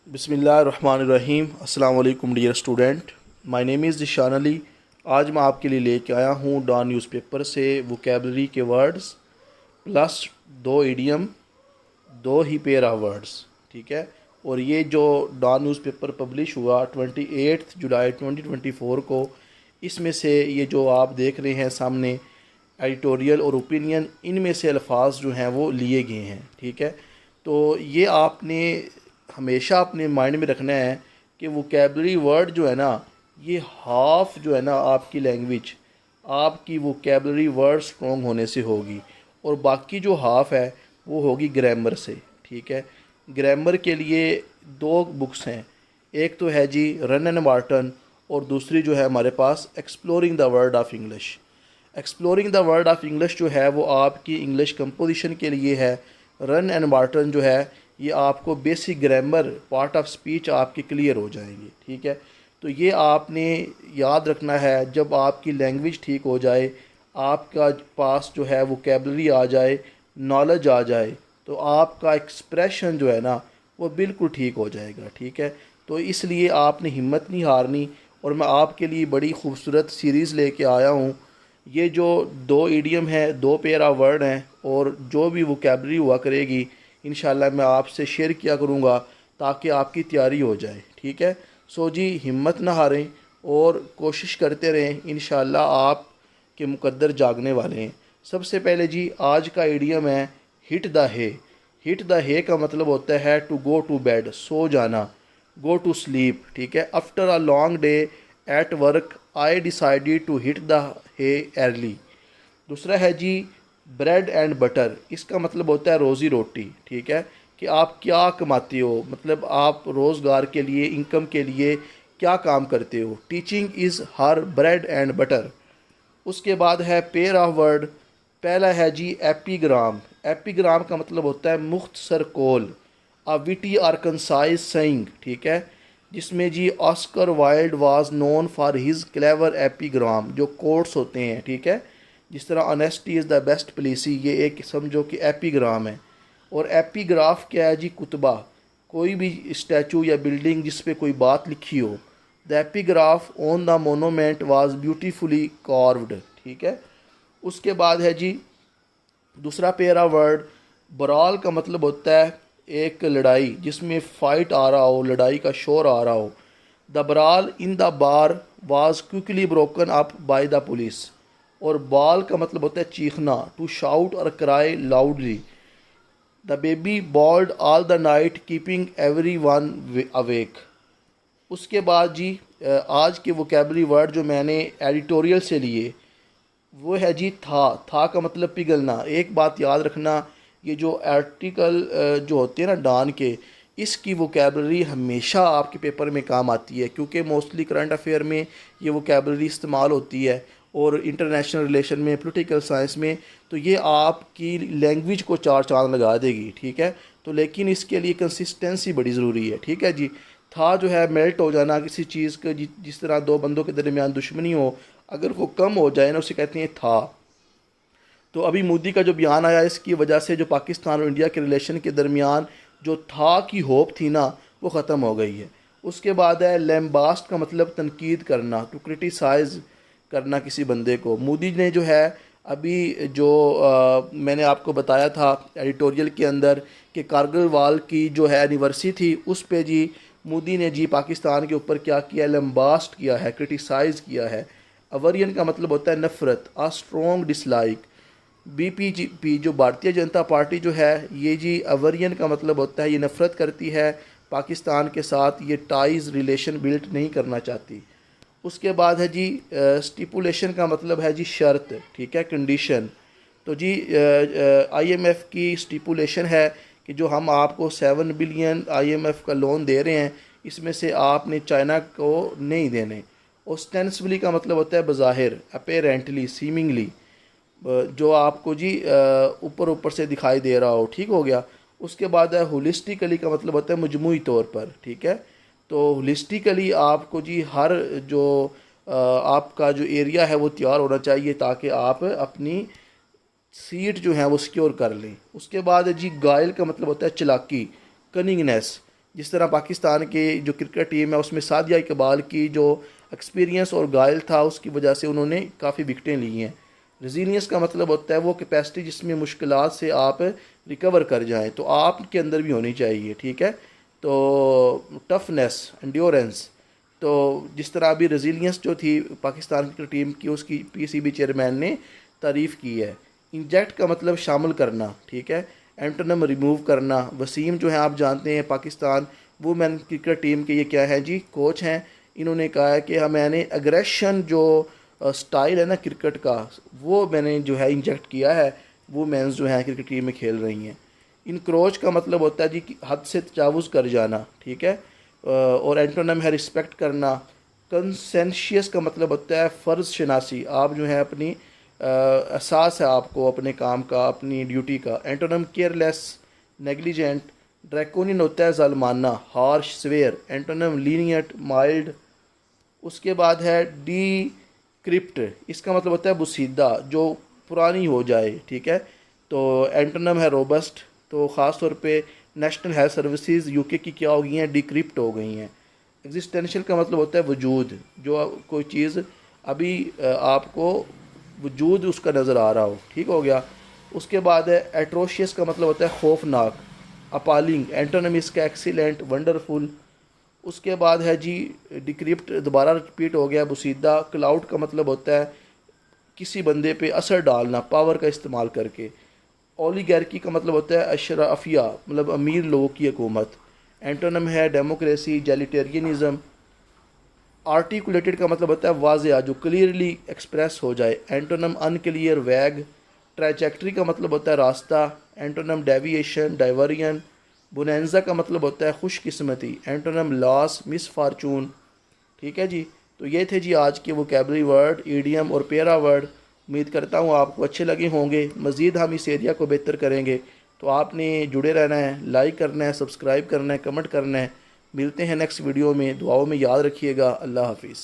बिस्मिल्लाहिर्रहमानिर्रहीम। अस्सलाम वालेकुम dear student, my name is Zeeshan Ali. आज मैं आपके लिए लेके आया हूँ डॉन न्यूज़पेपर से वोकेबलरी के वर्ड्स प्लस दो इडियम, दो ही पेयर ऑफ वर्ड्स। ठीक है, और ये जो डॉन न्यूज़पेपर पब्लिश हुआ 28 जुलाई 2024 को, इसमें से ये जो आप देख रहे हैं सामने एडिटोरियल और ओपिनियन, इनमें से अल्फाज जो हैं वो लिए गए हैं। ठीक है, तो ये आपने हमेशा अपने माइंड में रखना है कि वोकेबलरी वर्ड जो है ना, ये हाफ जो है ना आपकी लैंग्वेज, आपकी वोकेबलरी वर्ड स्ट्रॉन्ग होने से होगी, और बाकी जो हाफ है वो होगी ग्रामर से। ठीक है, ग्रामर के लिए दो बुक्स हैं, एक तो है जी रन एंड मार्टन, और दूसरी जो है हमारे पास exploring the word of English. Exploring the word of English जो है वो आपकी इंग्लिश कंपोजिशन के लिए है। रन एंड मार्टन जो है ये आपको basic grammar, part of speech आपके क्लियर हो जाएंगे। ठीक है, तो ये आपने याद रखना है। जब आपकी लैंग्वेज ठीक हो जाए, आपका पास जो है वोकेबलरी आ जाए, नॉलेज आ जाए, तो आपका एक्सप्रेशन जो है ना वो बिल्कुल ठीक हो जाएगा। ठीक है, तो इसलिए आपने हिम्मत नहीं हारनी, और मैं आपके लिए बड़ी खूबसूरत सीरीज़ लेके आया हूँ। ये जो दो इडियम है, दो पेयर ऑफ वर्ड हैं, और जो भी वोकेबलरी हुआ करेगी इंशाल्लाह मैं आपसे शेयर किया करूँगा ताकि आपकी तैयारी हो जाए। ठीक है, सो जी हिम्मत ना हारें और कोशिश करते रहें, इंशाल्लाह आपके मुकद्दर जागने वाले हैं। सबसे पहले जी आज का इडियम है hit the hay. Hit the hay का मतलब होता है टू गो टू बेड, सो जाना, गो टू स्लीप। ठीक है, after a long day at work I decided to hit the hay early. दूसरा है जी ब्रेड एंड बटर, इसका मतलब होता है रोज़ी रोटी। ठीक है, कि आप क्या कमाते हो, मतलब आप रोज़गार के लिए, इनकम के लिए क्या काम करते हो। Teaching is her bread and butter. उसके बाद है पेयर ऑफ वर्ड। पहला है जी एपीग्राम। एपीग्राम का मतलब होता है मुख्तसर कौल, a witty or concise saying. ठीक है, जिसमें जी Oscar Wilde was known for his clever epigram, जो कोट्स होते हैं। ठीक है, जिस तरह honesty is the best policy, ये एक समझो कि एपीग्राम है। और एपीग्राफ क्या है जी, कुतबा, कोई भी स्टैचू या बिल्डिंग जिस पे कोई बात लिखी हो। The epigraph on the monument was beautifully carved. ठीक है, उसके बाद है जी दूसरा पेरा वर्ड बराल का मतलब होता है एक लड़ाई जिसमें फ़ाइट आ रहा हो, लड़ाई का शोर आ रहा हो। The brawl in the bar was quickly broken up by the police. और बाल का मतलब होता है चीखना, टू शाउट और cry loudly. The baby bawled all the night keeping everyone awake. उसके बाद जी आज के वोकेबलरी वर्ड जो मैंने एडिटोरियल से लिए वो है जी था का मतलब पिघलना। एक बात याद रखना, ये जो आर्टिकल जो होते हैं ना डॉन के, इसकी वोकेबलरी हमेशा आपके पेपर में काम आती है, क्योंकि मोस्टली करंट अफेयर में ये वोकेबलरी इस्तेमाल होती है, और इंटरनेशनल रिलेशन में, पॉलिटिकल साइंस में, तो ये आपकी लैंग्वेज को चार चांद लगा देगी। ठीक है, तो लेकिन इसके लिए कंसिस्टेंसी बड़ी ज़रूरी है। ठीक है जी, था जो है मेल्ट हो जाना किसी चीज़ का, जिस तरह दो बंदों के दरमियान दुश्मनी हो, अगर वो कम हो जाए ना उसे कहते हैं था। तो अभी मोदी का जो बयान आया, इसकी वजह से जो पाकिस्तान और इंडिया के रिलेशन के दरमियान जो था की होप थी ना, वो ख़त्म हो गई है। उसके बाद है लैम्बास्ट का मतलब तनकीद करना, टू क्रिटिसाइज़ करना किसी बंदे को। मोदी ने जो है अभी जो मैंने आपको बताया था एडिटोरियल के अंदर कि कारगिल वाल की जो है एनिवर्सरी थी, उस पे जी मोदी ने जी पाकिस्तान के ऊपर क्या किया, लैम्बास्ट किया है, क्रिटिसाइज़ किया है। अवरियन का मतलब होता है नफ़रत, आ स्ट्रॉन्ग डिसलाइक। बीपीजी जो भारतीय जनता पार्टी जो है, ये जी अवरियन का मतलब होता है ये नफ़रत करती है पाकिस्तान के साथ, ये टाइज़ रिलेशन बिल्ड नहीं करना चाहती। उसके बाद है जी स्टिपुलेशन का मतलब है जी शर्त। ठीक है, कंडीशन। तो जी आईएमएफ की स्टिपुलेशन है कि जो हम आपको 7 बिलियन आईएमएफ का लोन दे रहे हैं, इसमें से आपने चाइना को नहीं देने। ओस्टेंसिबली का मतलब होता है बज़ाहिर, अपेरेंटली, सीमिंगली, जो आपको जी ऊपर ऊपर से दिखाई दे रहा हो। ठीक हो गया। उसके बाद है होलिस्टिकली का मतलब होता है मजमूई तौर पर। ठीक है, तो होलिस्टिकली आपको जी हर जो आपका जो एरिया है वो तैयार होना चाहिए ताकि आप अपनी सीट जो है वो सिक्योर कर लें। उसके बाद है जी गाइल का मतलब होता है चालाकी, कनिंगनेस, जिस तरह पाकिस्तान के जो क्रिकेट टीम है उसमें सादिया इकबाल की जो एक्सपीरियंस और गायल था उसकी वजह से उन्होंने काफ़ी विकटें ली हैं। रेजिलियंस का मतलब होता है वो कैपेसिटी जिसमें मुश्किलात से आप रिकवर कर जाएं, तो आपके अंदर भी होनी चाहिए, ठीक है। तो टफनेस, एंड्योरेंस, तो जिस तरह अभी रेजिलियंस जो थी पाकिस्तान की टीम की उसकी पीसीबी चेयरमैन ने तारीफ़ की है। इंजेक्ट का मतलब शामिल करना, ठीक है। एंटोनम रिमूव करना। वसीम जो है आप जानते हैं पाकिस्तान वुमेन क्रिकेट टीम के ये क्या है जी, कोच हैं। इन्होंने कहा है कि मैंने एग्रेशन जो स्टाइल है ना क्रिकेट का, वो मैंने जो है इंजेक्ट किया है, वो मेंस जो है क्रिकेट टीम में खेल रही हैं। इनक्रोच का मतलब होता है जी कि हद से तजावुज़ कर जाना, ठीक है। और एंटोनम है रिस्पेक्ट करना। कंसेंशियस का मतलब होता है फ़र्ज़ शनासी, आप जो है अपनी एहसास है आपको अपने काम का, अपनी ड्यूटी का। Antonym careless, negligent. ड्रैकोनियन होता है ज़ालमाना, harsh, severe. Antonym lenient, mild. उसके बाद है डी क्रिप्ट, इसका मतलब होता है बुसीदा, जो पुरानी हो जाए, ठीक है। तो एंटोनम है रोबस्ट, तो ख़ास तौर पे नेशनल हेल्थ सर्विसेज यूके की क्या हो गई हैं, डिक्रिप्ट हो गई हैं। एग्जिस्टेंशियल का मतलब होता है वजूद, जो कोई चीज़ अभी आपको वजूद उसका नज़र आ रहा हो, ठीक हो गया। उसके बाद है एट्रोशियस का मतलब होता है खौफनाक, अपालिंग। एंटोनम इसका एक्सीलेंट, वंडरफुल। उसके बाद है जी डिक्रिप्ट, दोबारा रिपीट हो गया, बुसीदा। क्लाउड का मतलब होता है किसी बंदे पे असर डालना, पावर का इस्तेमाल करके। ओलिगार्की का मतलब होता है अशराफिया, मतलब अमीर लोगों की हुकूमत। एंटोनम है डेमोक्रेसी, जैलिटेरियनिज़म। आर्टिकुलेटेड का मतलब होता है वाज़ेह, जो क्लियरली एक्सप्रेस हो जाए। एंटोनम अनक्लियर, वैग। ट्रैजेक्टरी का मतलब होता है रास्ता। Antonym deviation, diversion. बोनेंजा का मतलब होता है खुशकिस्मती। एंटोनम लॉस, मिस फार्चून, ठीक है जी। तो ये थे जी आज के वोकैबुलरी वर्ड, ईडियम और पेरा वर्ड। उम्मीद करता हूँ आपको अच्छे लगे होंगे। मज़ीद हम इस एरिया को बेहतर करेंगे, तो आपने जुड़े रहना है, लाइक करना है, सब्सक्राइब करना है, कमेंट करना है। मिलते हैं नेक्स्ट वीडियो में, दुआओं में याद रखिएगा। अल्लाह हाफिज़।